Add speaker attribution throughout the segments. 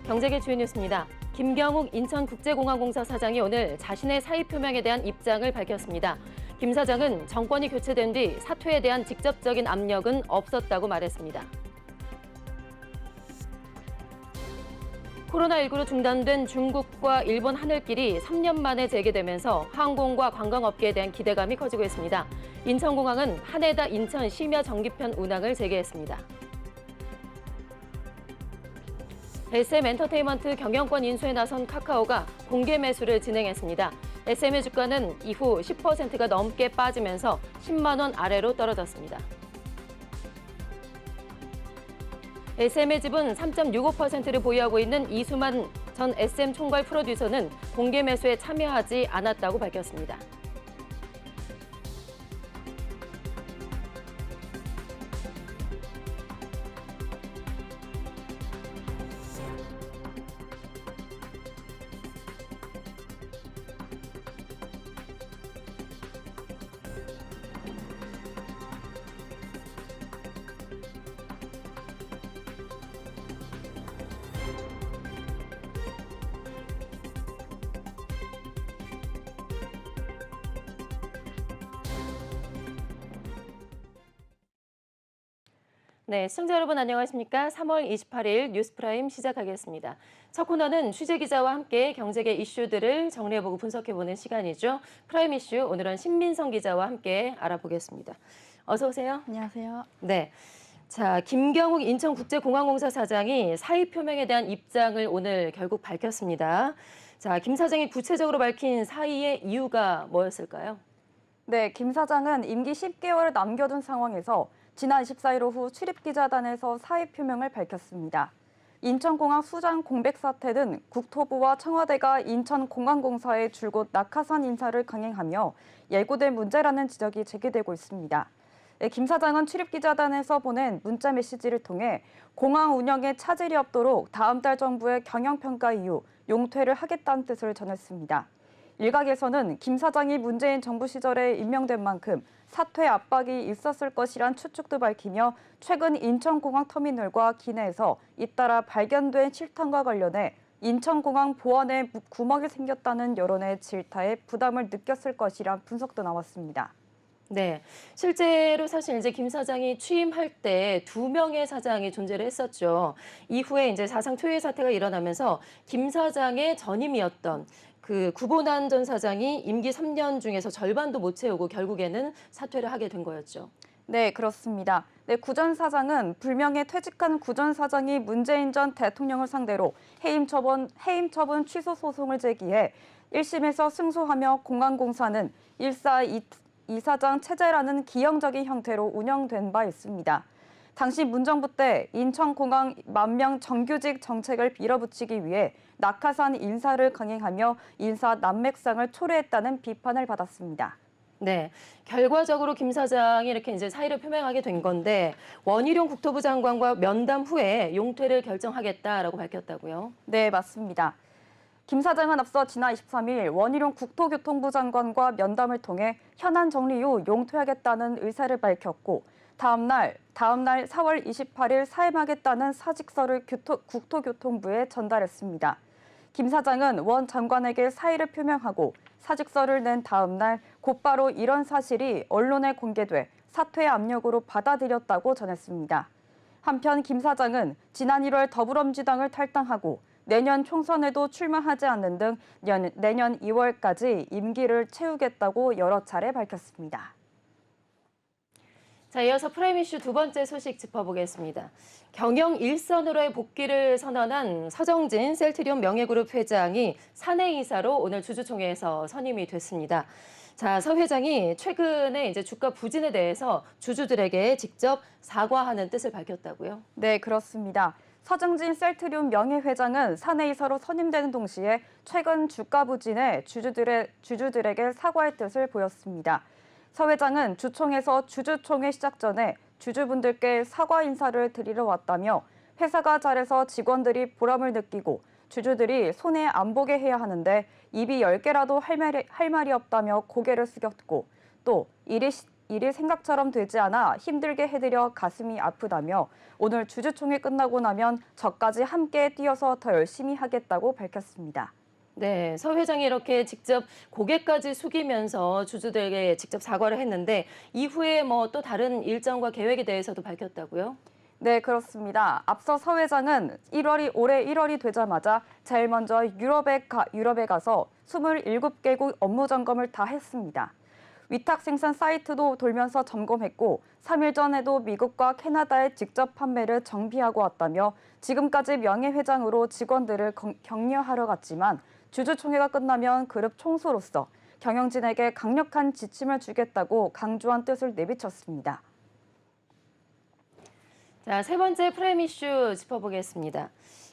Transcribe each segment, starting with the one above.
Speaker 1: 경제계 주요 뉴스입니다. 김경욱 인천국제공항공사 사장이 오늘 자신의 사의 표명에 대한 입장을 밝혔습니다. 김 사장은 정권이 교체된 뒤 사퇴에 대한 직접적인 압력은 없었다고 말했습니다. 코로나19로 중단된 중국과 일본 하늘길이 3년 만에 재개되면서 항공과 관광업계에 대한 기대감이 커지고 있습니다. 인천공항은 하네다 인천 심야 정기편 운항을 재개했습니다. SM엔터테인먼트 경영권 인수에 나선 카카오가 공개 매수를 진행했습니다. SM의 주가는 이후 10%가 넘게 빠지면서 10만 원 아래로 떨어졌습니다. SM의 지분 3.65%를 보유하고 있는 이수만 전 SM 총괄 프로듀서는 공개 매수에 참여하지 않았다고 밝혔습니다. 네, 시청자 여러분 안녕하십니까? 3월 28일 뉴스프라임 시작하겠습니다. 첫 코너는 취재기자와 함께 경제계 이슈들을 정리해보고 분석해보는 시간이죠. 프라임 이슈 오늘은 신민성 기자와 함께 알아보겠습니다. 어서 오세요.
Speaker 2: 안녕하세요.
Speaker 1: 네, 자 김경욱 인천국제공항공사 사장이 사의 표명에 대한 입장을 오늘 결국 밝혔습니다. 자, 김 사장이 구체적으로 밝힌 사의의 이유가 뭐였을까요?
Speaker 2: 네, 김 사장은 임기 10개월을 남겨둔 상황에서 지난 24일 오후 출입기자단에서 사의 표명을 밝혔습니다. 인천공항 수장 공백 사태는 국토부와 청와대가 인천공항공사에 줄곧 낙하산 인사를 강행하며 예고된 문제라는 지적이 제기되고 있습니다. 네, 김 사장은 출입기자단에서 보낸 문자 메시지를 통해 공항 운영에 차질이 없도록 다음 달 정부의 경영평가 이후 용퇴를 하겠다는 뜻을 전했습니다. 일각에서는 김 사장이 문재인 정부 시절에 임명된 만큼 사퇴 압박이 있었을 것이란 추측도 밝히며 최근 인천공항 터미널과 기내에서 잇따라 발견된 실탄과 관련해 인천공항 보안에 구멍이 생겼다는 여론의 질타에 부담을 느꼈을 것이란 분석도 나왔습니다.
Speaker 1: 네, 실제로 사실 이제 김 사장이 취임할 때 2명의 사장이 존재를 했었죠. 이후에 이제 사상 초유의 사태가 일어나면서 김 사장의 전임이었던 그 구본환 전 사장이 임기 3년 중에서 절반도 못 채우고 결국에는 사퇴를 하게 된 거였죠.
Speaker 2: 네, 그렇습니다. 네, 구 전 사장은 불명예 퇴직한 구 전 사장이 문재인 전 대통령을 상대로 해임 처분 취소 소송을 제기해 1심에서 승소하며 공항공사는 일사 이사장 체제라는 기형적인 형태로 운영된 바 있습니다. 당시 문정부 때 인천공항 10,000명 정규직 정책을 밀어붙이기 위해 낙하산 인사를 강행하며 인사 난맥상을 초래했다는 비판을 받았습니다.
Speaker 1: 네, 결과적으로 김 사장이 이렇게 이제 사의를 표명하게 된 건데 원희룡 국토부 장관과 면담 후에 용퇴를 결정하겠다라고 밝혔다고요?
Speaker 2: 네, 맞습니다. 김 사장은 앞서 지난 23일 원희룡 국토교통부 장관과 면담을 통해 현안 정리 후 용퇴하겠다는 의사를 밝혔고 다음 날 4월 28일 사임하겠다는 사직서를 국토교통부에 전달했습니다. 김 사장은 원 장관에게 사의를 표명하고 사직서를 낸 다음 날 곧바로 이런 사실이 언론에 공개돼 사퇴 압력으로 받아들였다고 전했습니다. 한편 김 사장은 지난 1월 더불어민주당을 탈당하고 내년 총선에도 출마하지 않는 등 내년 2월까지 임기를 채우겠다고 여러 차례 밝혔습니다.
Speaker 1: 자, 이어서 프라임 이슈 두 번째 소식 짚어보겠습니다. 경영 일선으로의 복귀를 선언한 서정진 셀트리온 명예그룹 회장이 사내이사로 오늘 주주총회에서 선임이 됐습니다. 자, 서 회장이 최근에 이제 주가 부진에 대해서 주주들에게 직접 사과하는 뜻을 밝혔다고요?
Speaker 2: 네, 그렇습니다. 서정진 셀트리온 명예회장은 사내이사로 선임되는 동시에 최근 주가 부진에 주주들에게 사과의 뜻을 보였습니다. 서 회장은 주총에서 주주총회 시작 전에 주주분들께 사과 인사를 드리러 왔다며 회사가 잘해서 직원들이 보람을 느끼고 주주들이 손해 안 보게 해야 하는데 입이 10개라도 할 말이 없다며 고개를 숙였고 또 일이 일이 생각처럼 되지 않아 힘들게 해드려 가슴이 아프다며 오늘 주주총회 끝나고 나면 저까지 함께 뛰어서 더 열심히 하겠다고 밝혔습니다.
Speaker 1: 네, 서 회장이 이렇게 직접 고개까지 숙이면서 주주들에게 직접 사과를 했는데 이후에 뭐 또 다른 일정과 계획에 대해서도 밝혔다고요?
Speaker 2: 네, 그렇습니다. 앞서 서 회장은 올해 1월이 되자마자 제일 먼저 유럽에 가서 27개국 업무 점검을 다 했습니다. 위탁 생산 사이트도 돌면서 점검했고 3일 전에도 미국과 캐나다에 직접 판매를 정비하고 왔다며 지금까지 명예회장으로 직원들을 격려하러 갔지만 주주총회가 끝나면 그룹 총수로서 경영진에게 강력한 지침을 주겠다고 강조한 뜻을 내비쳤습니다.
Speaker 1: 자, 세 번째 프라임 이슈 짚어보겠습니다.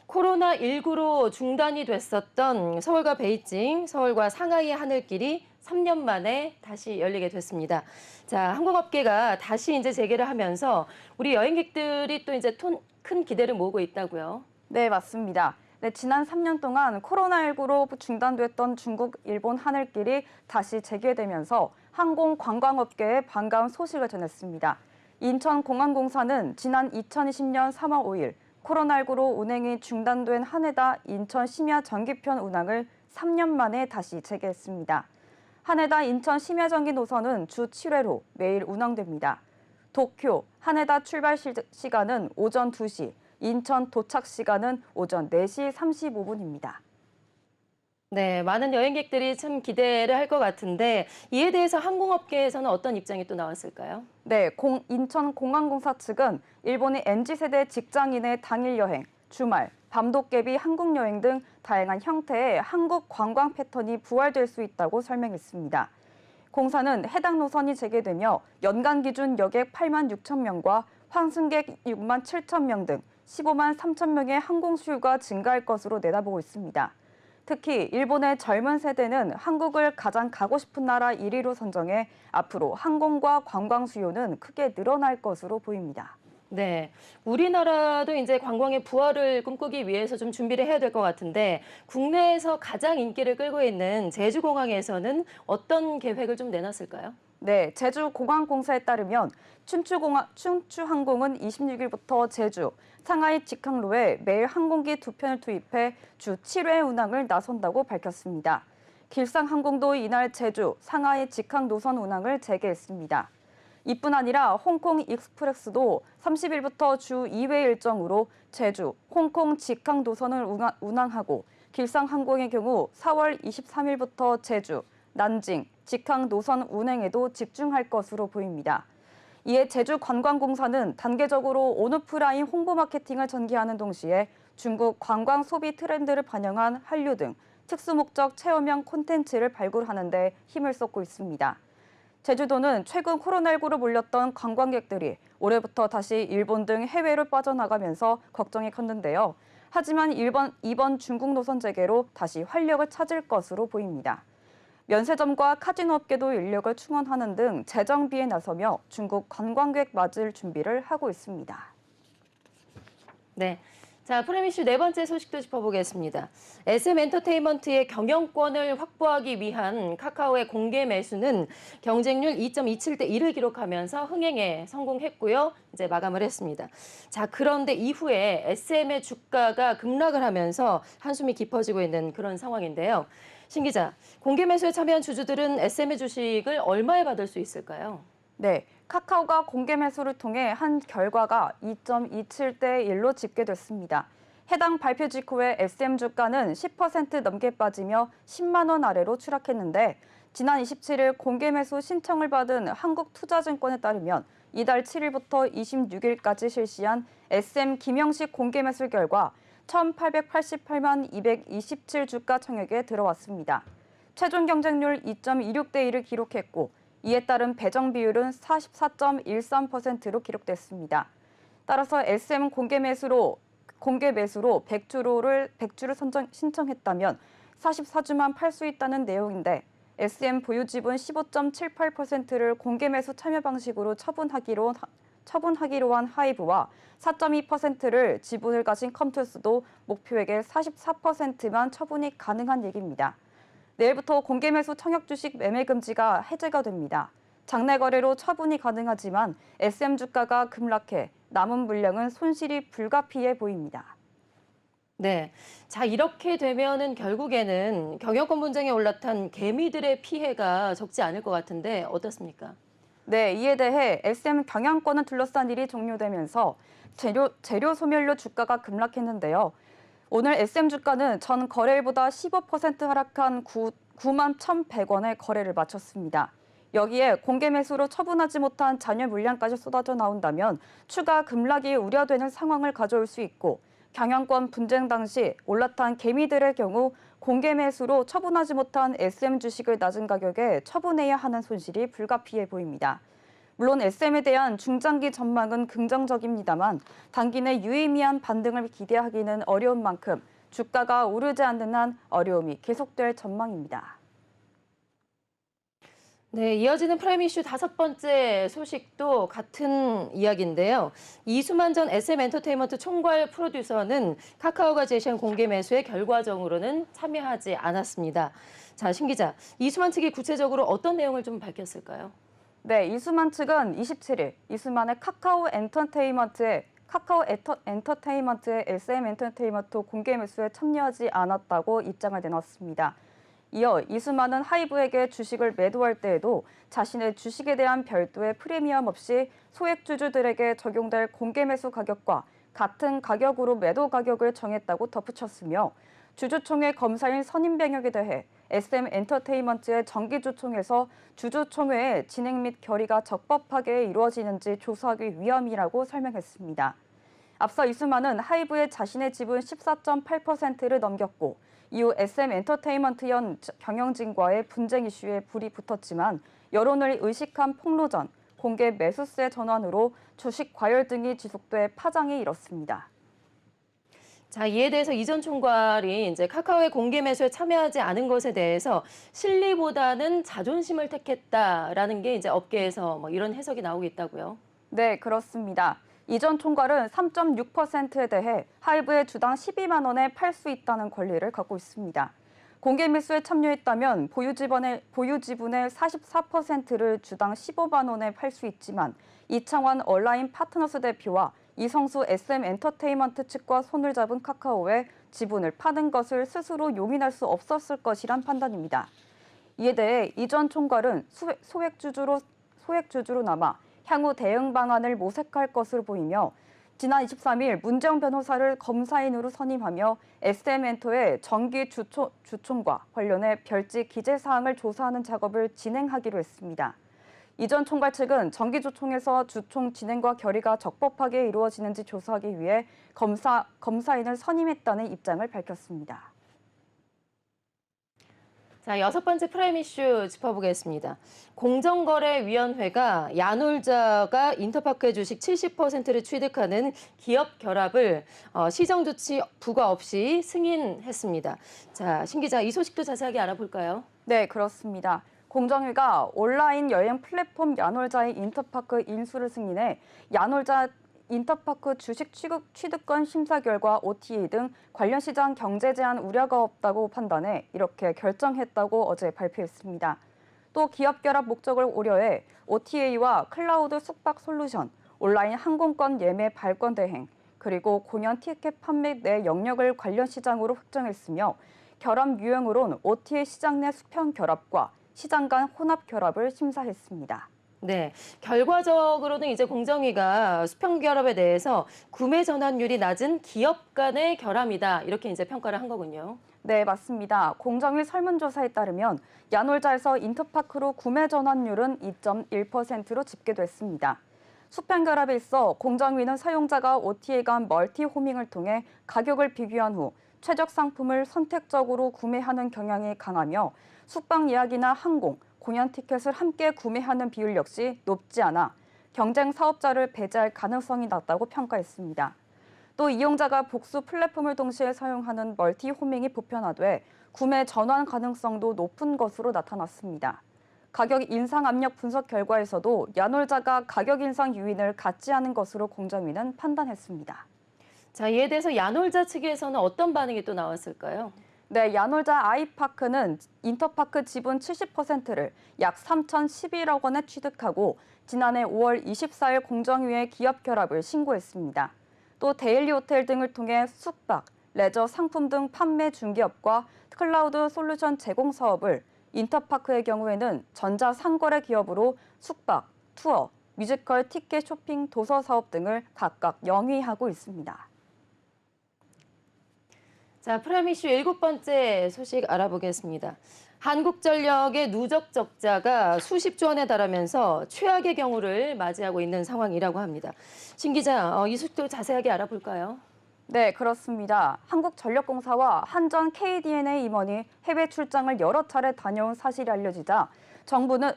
Speaker 1: 코로나19로 중단이 됐었던 서울과 베이징, 서울과 상하이 하늘길이 3년 만에 다시 열리게 됐습니다. 자, 항공업계가 다시 이제 재개를 하면서 우리 여행객들이 또 이제 큰 기대를 모으고 있다고요.
Speaker 2: 네, 맞습니다. 네, 지난 3년 동안 코로나19로 중단됐던 중국, 일본 하늘길이 다시 재개되면서 항공 관광업계에 반가운 소식을 전했습니다. 인천공항공사는 지난 2020년 3월 5일 코로나19로 운행이 중단된 하네다 인천 심야 정기편 운항을 3년 만에 다시 재개했습니다. 하네다 인천 심야 정기 노선은 주 7회로 매일 운항됩니다. 도쿄, 하네다 출발 시간은 오전 2시, 인천 도착 시간은 오전 4시 35분입니다.
Speaker 1: 네, 많은 여행객들이 참 기대를 할 것 같은데 이에 대해서 항공업계에서는 어떤 입장이 또 나왔을까요?
Speaker 2: 네, 인천공항공사 측은 일본의 MZ세대 직장인의 당일 여행, 주말, 밤도깨비 한국여행 등 다양한 형태의 한국 관광 패턴이 부활될 수 있다고 설명했습니다. 공사는 해당 노선이 재개되며 연간 기준 여객 8만 6천 명과 환승객 6만 7천 명 등 15만 3천 명의 항공 수요가 증가할 것으로 내다보고 있습니다. 특히 일본의 젊은 세대는 한국을 가장 가고 싶은 나라 1위로 선정해 앞으로 항공과 관광 수요는 크게 늘어날 것으로 보입니다.
Speaker 1: 네, 우리나라도 이제 관광의 부활을 꿈꾸기 위해서 좀 준비를 해야 될 것 같은데 국내에서 가장 인기를 끌고 있는 제주공항에서는 어떤 계획을 좀 내놨을까요?
Speaker 2: 네, 제주공항공사에 따르면 춘추항공은 26일부터 제주, 상하이 직항로에 매일 항공기 2편을 투입해 주 7회 운항을 나선다고 밝혔습니다. 길상항공도 이날 제주, 상하이 직항 노선 운항을 재개했습니다. 이뿐 아니라 홍콩 익스프레스도 30일부터 주 2회 일정으로 제주, 홍콩 직항 노선을 운항하고 길상항공의 경우 4월 23일부터 제주, 난징, 직항 노선 운행에도 집중할 것으로 보입니다. 이에 제주관광공사는 단계적으로 온오프라인 홍보 마케팅을 전개하는 동시에 중국 관광 소비 트렌드를 반영한 한류 등 특수목적 체험형 콘텐츠를 발굴하는 데 힘을 쏟고 있습니다. 제주도는 최근 코로나19로 몰렸던 관광객들이 올해부터 다시 일본 등 해외로 빠져나가면서 걱정이 컸는데요. 하지만 이번 중국 노선 재개로 다시 활력을 찾을 것으로 보입니다. 면세점과 카지노 업계도 인력을 충원하는 등 재정비에 나서며 중국 관광객 맞을 준비를 하고 있습니다.
Speaker 1: 네. 자, 프라임 이슈 네 번째 소식도 짚어보겠습니다. SM엔터테인먼트의 경영권을 확보하기 위한 카카오의 공개 매수는 경쟁률 2.27대 1을 기록하면서 흥행에 성공했고요. 이제 마감을 했습니다. 자, 그런데 이후에 SM의 주가가 급락을 하면서 한숨이 깊어지고 있는 그런 상황인데요. 신 기자, 공개 매수에 참여한 주주들은 SM의 주식을 얼마에 받을 수 있을까요?
Speaker 2: 네, 카카오가 공개 매수를 통해 한 결과가 2.27대 1로 집계됐습니다. 해당 발표 직후에 SM 주가는 10% 넘게 빠지며 10만 원 아래로 추락했는데 지난 27일 공개 매수 신청을 받은 한국투자증권에 따르면 이달 7일부터 26일까지 실시한 SM 김영식 공개 매수 결과 1,888만 227주가 청약에 들어왔습니다. 최종 경쟁률 2.26대 1을 기록했고 이에 따른 배정 비율은 44.13%로 기록됐습니다. 따라서 SM 공개 매수로 100주를 신청했다면 44주만 팔 수 있다는 내용인데 SM 보유 지분 15.78%를 공개 매수 참여 방식으로 처분하기로 한 하이브와 4.2%를 지분을 가진 컴투스도 목표액의 44%만 처분이 가능한 얘기입니다. 내일부터 공개 매수 청약 주식 매매 금지가 해제가 됩니다. 장내 거래로 처분이 가능하지만 SM 주가가 급락해 남은 물량은 손실이 불가피해 보입니다.
Speaker 1: 네. 자, 이렇게 되면은 결국에는 경영권 분쟁에 올라탄 개미들의 피해가 적지 않을 것 같은데 어떻습니까?
Speaker 2: 네, 이에 대해 SM 경영권을 둘러싼 일이 종료되면서 재료 소멸로 주가가 급락했는데요. 오늘 SM 주가는 전 거래일보다 15% 하락한 9만 1,100원에 거래를 마쳤습니다. 여기에 공개 매수로 처분하지 못한 잔여 물량까지 쏟아져 나온다면 추가 급락이 우려되는 상황을 가져올 수 있고 경영권 분쟁 당시 올라탄 개미들의 경우 공개 매수로 처분하지 못한 SM 주식을 낮은 가격에 처분해야 하는 손실이 불가피해 보입니다. 물론 SM에 대한 중장기 전망은 긍정적입니다만 단기 내 유의미한 반등을 기대하기는 어려운 만큼 주가가 오르지 않는 한 어려움이 계속될 전망입니다.
Speaker 1: 네, 이어지는 프라임 이슈 5번째 소식도 같은 이야기인데요. 이수만 전 SM엔터테인먼트 총괄 프로듀서는 카카오가 제시한 공개 매수에 결과적으로는 참여하지 않았습니다. 자, 신 기자, 이수만 측이 구체적으로 어떤 내용을 좀 밝혔을까요?
Speaker 2: 네, 이수만 측은 27일 이수만의 카카오 엔터테인먼트의 SM 엔터테인먼트 공개 매수에 참여하지 않았다고 입장을 내놨습니다. 이어 이수만은 하이브에게 주식을 매도할 때에도 자신의 주식에 대한 별도의 프리미엄 없이 소액주주들에게 적용될 공개 매수 가격과 같은 가격으로 매도 가격을 정했다고 덧붙였으며 주주총회 검사인 선임 병역에 대해 SM 엔터테인먼트의 정기주총에서 주주총회의 진행 및 결의가 적법하게 이루어지는지 조사하기 위함이라고 설명했습니다. 앞서 이수만은 하이브에 자신의 지분 14.8%를 넘겼고 이후 SM 엔터테인먼트 현 경영진과의 분쟁 이슈에 불이 붙었지만 여론을 의식한 폭로전, 공개 매수세 전환으로 주식 과열 등이 지속돼 파장이 일었습니다.
Speaker 1: 자, 이에 대해서 이 전 총괄이 이제 카카오의 공개 매수에 참여하지 않은 것에 대해서 실리보다는 자존심을 택했다라는 게 이제 업계에서 뭐 이런 해석이 나오고 있다고요.
Speaker 2: 네, 그렇습니다. 이 전 총괄은 3.6%에 대해 하이브의 주당 12만 원에 팔 수 있다는 권리를 갖고 있습니다. 공개 매수에 참여했다면 보유 지분의 44%를 주당 15만 원에 팔 수 있지만 이창환 온라인 파트너스 대표와 이성수 SM 엔터테인먼트 측과 손을 잡은 카카오에 지분을 파는 것을 스스로 용인할 수 없었을 것이란 판단입니다. 이에 대해 이 전 총괄은 소액주주로 남아 향후 대응 방안을 모색할 것으로 보이며 지난 23일 문재영 변호사를 검사인으로 선임하며 SM엔터의 정기 주총과 관련해 별지 기재 사항을 조사하는 작업을 진행하기로 했습니다. 이 전 총괄 측은 정기주총에서 주총 진행과 결의가 적법하게 이루어지는지 조사하기 위해 검사인을 선임했다는 입장을 밝혔습니다.
Speaker 1: 자, 6번째 프라임 이슈 짚어보겠습니다. 공정거래위원회가 야놀자가 인터파크의 주식 70%를 취득하는 기업 결합을 시정 조치 부과 없이 승인했습니다. 자, 신 기자, 이 소식도 자세하게 알아볼까요?
Speaker 2: 네, 그렇습니다. 공정위가 온라인 여행 플랫폼 야놀자의 인터파크 인수를 승인해 야놀자 인터파크 주식 취득권 심사 결과 OTA 등 관련 시장 경제 제한 우려가 없다고 판단해 이렇게 결정했다고 어제 발표했습니다. 또 기업 결합 목적을 고려해 OTA와 클라우드 숙박 솔루션, 온라인 항공권 예매 발권 대행, 그리고 공연 티켓 판매 내 영역을 관련 시장으로 확정했으며 결합 유형으론 OTA 시장 내 수평 결합과 시장 간 혼합 결합을 심사했습니다.
Speaker 1: 네, 결과적으로는 이제 공정위가 수평 결합에 대해서 구매 전환율이 낮은 기업 간의 결함이다. 이렇게 이제 평가를 한 거군요.
Speaker 2: 네, 맞습니다. 공정위 설문조사에 따르면 야놀자에서 인터파크로 구매 전환율은 2.1%로 집계됐습니다. 수평 결합에 있어 공정위는 사용자가 OTA 간 멀티 호밍을 통해 가격을 비교한 후 최적 상품을 선택적으로 구매하는 경향이 강하며 숙박 예약이나 항공, 공연 티켓을 함께 구매하는 비율 역시 높지 않아 경쟁 사업자를 배제할 가능성이 낮다고 평가했습니다. 또 이용자가 복수 플랫폼을 동시에 사용하는 멀티 호밍이 보편화돼 구매 전환 가능성도 높은 것으로 나타났습니다. 가격 인상 압력 분석 결과에서도 야놀자가 가격 인상 요인을 갖지 않은 것으로 공정위는 판단했습니다.
Speaker 1: 자, 이에 대해서 야놀자 측에서는 어떤 반응이 또 나왔을까요?
Speaker 2: 네, 야놀자 아이파크는 인터파크 지분 70%를 약 3,011억 원에 취득하고 지난해 5월 24일 공정위에 기업 결합을 신고했습니다. 또 데일리 호텔 등을 통해 숙박, 레저 상품 등 판매 중개업과 클라우드 솔루션 제공 사업을 인터파크의 경우에는 전자상거래 기업으로 숙박, 투어, 뮤지컬 티켓 쇼핑 도서 사업 등을 각각 영위하고 있습니다.
Speaker 1: 자, 프라임 이슈 7번째 소식 알아보겠습니다. 한국전력의 누적 적자가 수십조 원에 달하면서 최악의 경우를 맞이하고 있는 상황이라고 합니다. 신 기자, 이 소식도 자세하게 알아볼까요?
Speaker 2: 네, 그렇습니다. 한국전력공사와 한전 KDNA 임원이 해외 출장을 여러 차례 다녀온 사실이 알려지자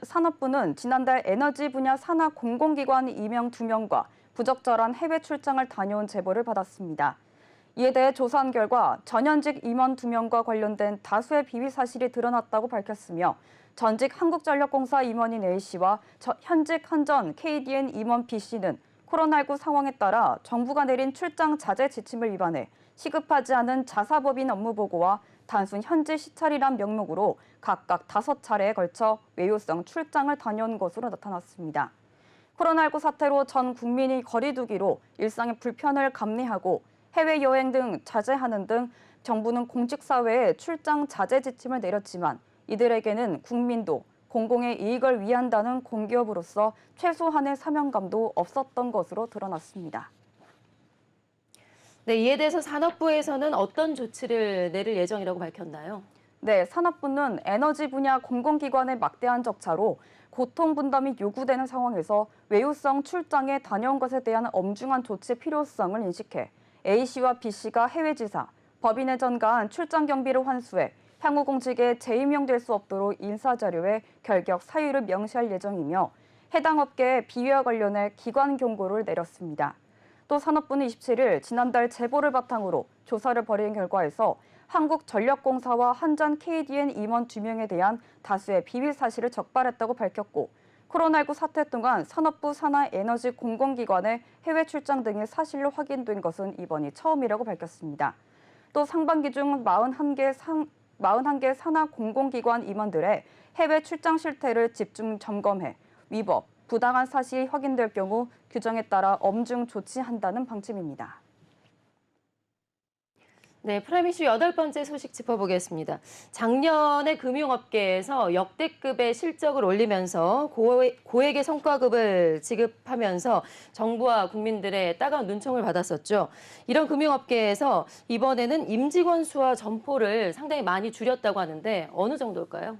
Speaker 2: 산업부는 지난달 에너지 분야 산하 공공기관 임용 2명과 부적절한 해외 출장을 다녀온 제보를 받았습니다. 이에 대해 조사한 결과 전현직 임원 2명과 관련된 다수의 비위 사실이 드러났다고 밝혔으며 전직 한국전력공사 임원인 A씨와 현직 한전 KDN 임원 B씨는 코로나19 상황에 따라 정부가 내린 출장 자제 지침을 위반해 시급하지 않은 자사법인 업무 보고와 단순 현지 시찰이란 명목으로 각각 5차례에 걸쳐 외유성 출장을 다녀온 것으로 나타났습니다. 코로나19 사태로 전 국민이 거리 두기로 일상의 불편을 감내하고 해외여행 등 자제하는 등 정부는 공직사회에 출장 자제 지침을 내렸지만 이들에게는 국민도 공공의 이익을 위한다는 공기업으로서 최소한의 사명감도 없었던 것으로 드러났습니다.
Speaker 1: 네, 이에 대해서 산업부에서는 어떤 조치를 내릴 예정이라고 밝혔나요?
Speaker 2: 네, 산업부는 에너지 분야 공공기관의 막대한 적자로 고통 분담이 요구되는 상황에서 외유성 출장에 다녀온 것에 대한 엄중한 조치 필요성을 인식해 A씨와 B씨가 해외 지사, 법인에 전가한 출장 경비를 환수해 향후 공직에 재임용될 수 없도록 인사자료에 결격 사유를 명시할 예정이며 해당 업계의 비위와 관련해 기관 경고를 내렸습니다. 또 산업부는 27일 지난달 제보를 바탕으로 조사를 벌인 결과에서 한국전력공사와 한전 KDN 임원 2명에 대한 다수의 비위 사실을 적발했다고 밝혔고 코로나19 사태 동안 산업부 산하 에너지 공공기관의 해외 출장 등이 사실로 확인된 것은 이번이 처음이라고 밝혔습니다. 또 상반기 중 41개 산하 공공기관 임원들의 해외 출장 실태를 집중 점검해 위법, 부당한 사실이 확인될 경우 규정에 따라 엄중 조치한다는 방침입니다.
Speaker 1: 네, 프라임 이슈 8번째 소식 짚어보겠습니다. 작년에 금융업계에서 역대급의 실적을 올리면서 고액의 성과급을 지급하면서 정부와 국민들의 따가운 눈총을 받았었죠. 이런 금융업계에서 이번에는 임직원 수와 점포를 상당히 많이 줄였다고 하는데 어느 정도일까요?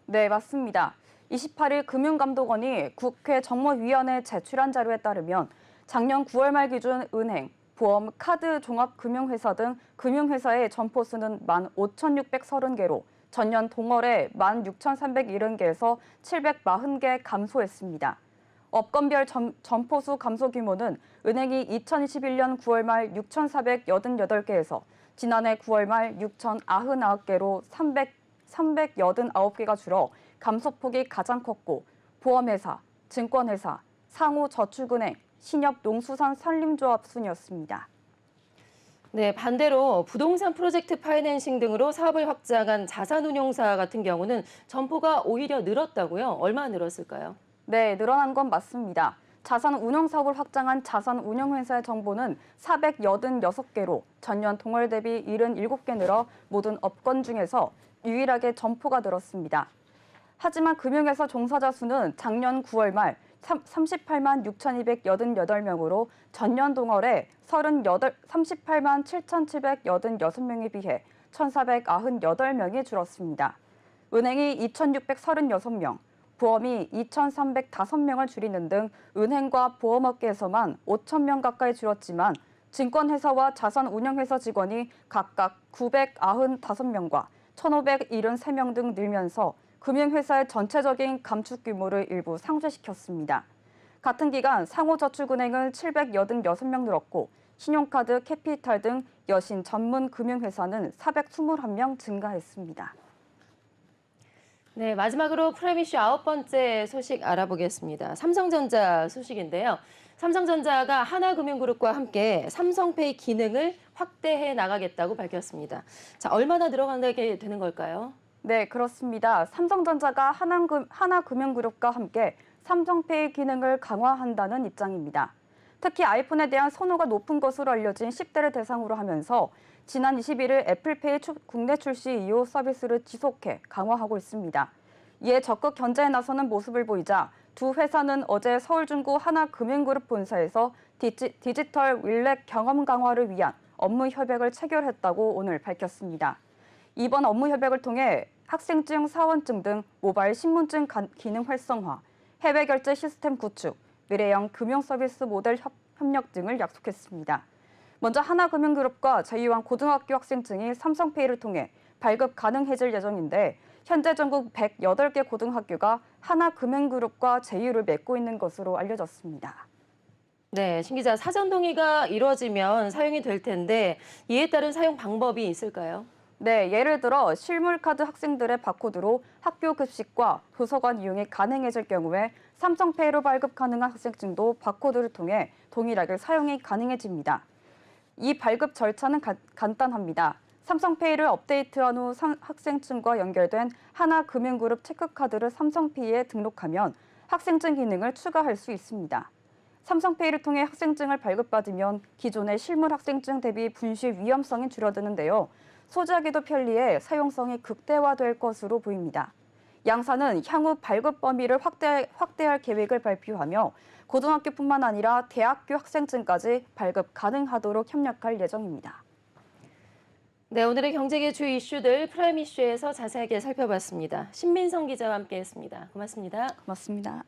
Speaker 2: 네, 맞습니다. 28일 금융감독원이 국회 정무위원회에 제출한 자료에 따르면 작년 9월 말 기준 은행, 보험, 카드, 종합금융회사 등 금융회사의 점포 수는 15,630개로 전년 동월에 16,370개에서 740개 감소했습니다. 업건별 점포 수 감소 규모는 은행이 2021년 9월 말 6,488개에서 지난해 9월 말 6,099개로 389개가 줄어 감소폭이 가장 컸고 보험회사, 증권회사, 상호저축은행, 신협농수산산림조합 순이었습니다.
Speaker 1: 네, 반대로 부동산 프로젝트 파이낸싱 등으로 사업을 확장한 자산운용사 같은 경우는 점포가 오히려 늘었다고요? 얼마나 늘었을까요?
Speaker 2: 네, 늘어난 건 맞습니다. 자산운용 사업을 확장한 자산운용회사의 정보는 486개로 전년 동월 대비 77개 늘어 모든 업건 중에서 유일하게 점포가 늘었습니다. 하지만 금융회사 종사자 수는 작년 9월 말 38만 6,288명으로 전년 동월에 38만 7,786명에 비해 1,498명이 줄었습니다. 은행이 2,636명, 보험이 2,305명을 줄이는 등 은행과 보험업계에서만 5,000명 가까이 줄었지만 증권회사와 자산운용회사 직원이 각각 995명과 1,573명 등 늘면서 금융회사의 전체적인 감축 규모를 일부 상쇄시켰습니다. 같은 기간 상호저축은행은 786명 늘었고 신용카드, 캐피탈 등 여신 전문 금융회사는 421명 증가했습니다.
Speaker 1: 네, 마지막으로 프라임 이슈 9번째 소식 알아보겠습니다. 삼성전자 소식인데요. 삼성전자가 하나금융그룹과 함께 삼성페이 기능을 확대해 나가겠다고 밝혔습니다. 자, 얼마나 늘어나게 되는 걸까요?
Speaker 2: 네, 그렇습니다. 삼성전자가 하나금융그룹과 함께 삼성페이 기능을 강화한다는 입장입니다. 특히 아이폰에 대한 선호가 높은 것으로 알려진 10대를 대상으로 하면서 지난 21일 애플페이 국내 출시 이후 서비스를 지속해 강화하고 있습니다. 이에 적극 견제에 나서는 모습을 보이자 두 회사는 어제 서울중구 하나금융그룹 본사에서 디지털 윌렛 경험 강화를 위한 업무 협약을 체결했다고 오늘 밝혔습니다. 이번 업무 협약을 통해 학생증, 사원증 등 모바일 신분증 기능 활성화, 해외 결제 시스템 구축, 미래형 금융 서비스 모델 협력 등을 약속했습니다. 먼저 하나금융그룹과 제2왕 고등학교 학생증이 삼성페이를 통해 발급 가능해질 예정인데 현재 전국 108개 고등학교가 하나금융그룹과 제휴를 맺고 있는 것으로 알려졌습니다.
Speaker 1: 네, 신 기자, 사전 동의가 이루어지면 사용이 될 텐데 이에 따른 사용 방법이 있을까요?
Speaker 2: 네, 예를 들어 실물카드 학생들의 바코드로 학교 급식과 도서관 이용이 가능해질 경우에 삼성페이로 발급 가능한 학생증도 바코드를 통해 동일하게 사용이 가능해집니다. 이 발급 절차는 간단합니다. 삼성페이를 업데이트한 후 학생증과 연결된 하나금융그룹 체크카드를 삼성페이에 등록하면 학생증 기능을 추가할 수 있습니다. 삼성페이를 통해 학생증을 발급받으면 기존의 실물 학생증 대비 분실 위험성이 줄어드는데요. 소지하기도 편리해 사용성이 극대화될 것으로 보입니다. 양사는 향후 발급 범위를 확대할 계획을 발표하며 고등학교뿐만 아니라 대학교 학생증까지 발급 가능하도록 협력할 예정입니다.
Speaker 1: 네, 오늘의 경제계 주 이슈들 프라임 이슈에서 자세하게 살펴봤습니다. 신민성 기자와 함께했습니다. 고맙습니다.
Speaker 2: 고맙습니다.